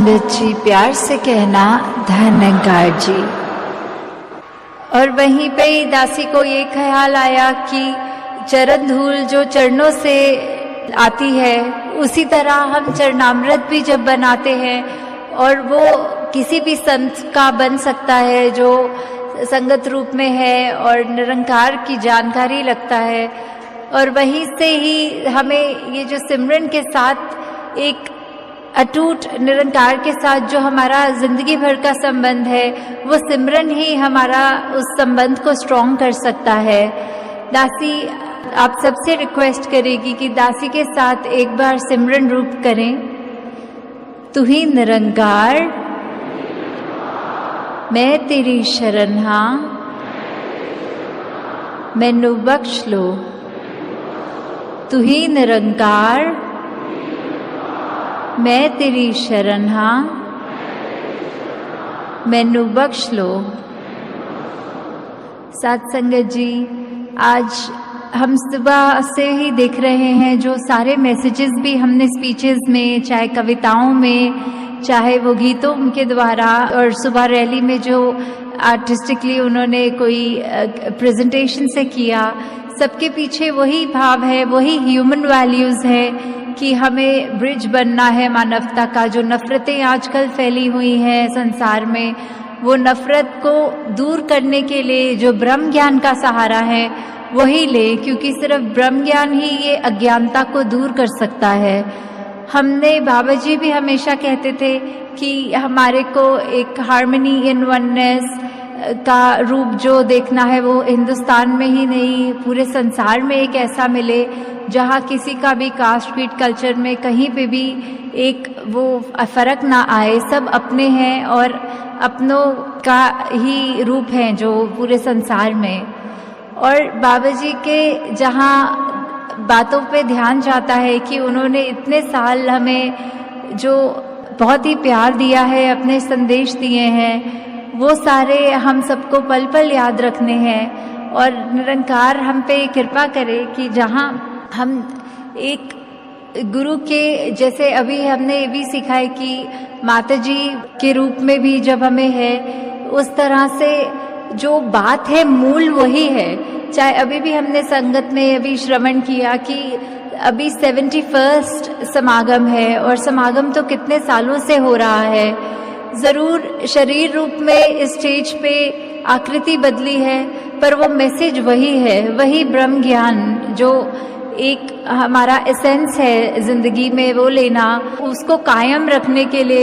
पंडित जी प्यार से कहना धन्यकार जी। और वहीं पे ही दासी को ये ख्याल आया कि चरण धूल जो चरणों से आती है, उसी तरह हम चरणामृत भी जब बनाते हैं और वो किसी भी संत का बन सकता है जो संगत रूप में है और निरंकार की जानकारी लगता है। और वहीं से ही हमें ये जो सिमरन के साथ एक अटूट निरंकार के साथ जो हमारा जिंदगी भर का संबंध है, वो सिमरन ही हमारा उस संबंध को स्ट्रॉन्ग कर सकता है। दासी आप सबसे रिक्वेस्ट करेगी कि दासी के साथ एक बार सिमरन रूप करें। तू ही निरंकार, मैं तेरी शरण हाँ, मैनू बख्श लो। तू ही निरंकार, मैं तेरी शरण हाँ, मैनू बख्श लो। साथ संगत जी, आज हम सुबह से ही देख रहे हैं जो सारे मैसेजेस भी हमने स्पीचेस में, चाहे कविताओं में, चाहे वो गीतों के द्वारा, और सुबह रैली में जो आर्टिस्टिकली उन्होंने कोई प्रेजेंटेशन से किया, सबके पीछे वही भाव है, वही ह्यूमन वैल्यूज़ है कि हमें ब्रिज बनना है मानवता का। जो नफ़रतें आजकल फैली हुई हैं संसार में, वो नफ़रत को दूर करने के लिए जो ब्रह्म ज्ञान का सहारा है वही ले, क्योंकि सिर्फ ब्रह्म ज्ञान ही ये अज्ञानता को दूर कर सकता है। हमने, बाबा जी भी हमेशा कहते थे कि हमारे को एक हार्मनी इन वननेस का रूप जो देखना है वो हिंदुस्तान में ही नहीं, पूरे संसार में एक ऐसा मिले जहाँ किसी का भी कास्ट क्रीड कल्चर में कहीं पे भी एक वो फर्क ना आए। सब अपने हैं और अपनों का ही रूप हैं जो पूरे संसार में। और बाबा जी के जहाँ बातों पे ध्यान जाता है कि उन्होंने इतने साल हमें जो बहुत ही प्यार दिया है, अपने संदेश दिए हैं, वो सारे हम सबको पल पल याद रखने हैं। और निरंकार हम पे कृपा करे कि जहाँ हम एक गुरु के जैसे, अभी हमने ये भी सीखा है कि माता जी के रूप में भी जब हमें है, उस तरह से जो बात है मूल वही है। चाहे अभी भी हमने संगत में अभी श्रवण किया कि अभी 71st समागम है, और समागम तो कितने सालों से हो रहा है। ज़रूर शरीर रूप में स्टेज पे आकृति बदली है, पर वो मैसेज वही है, वही ब्रह्म ज्ञान जो एक हमारा एसेंस है ज़िंदगी में, वो लेना, उसको कायम रखने के लिए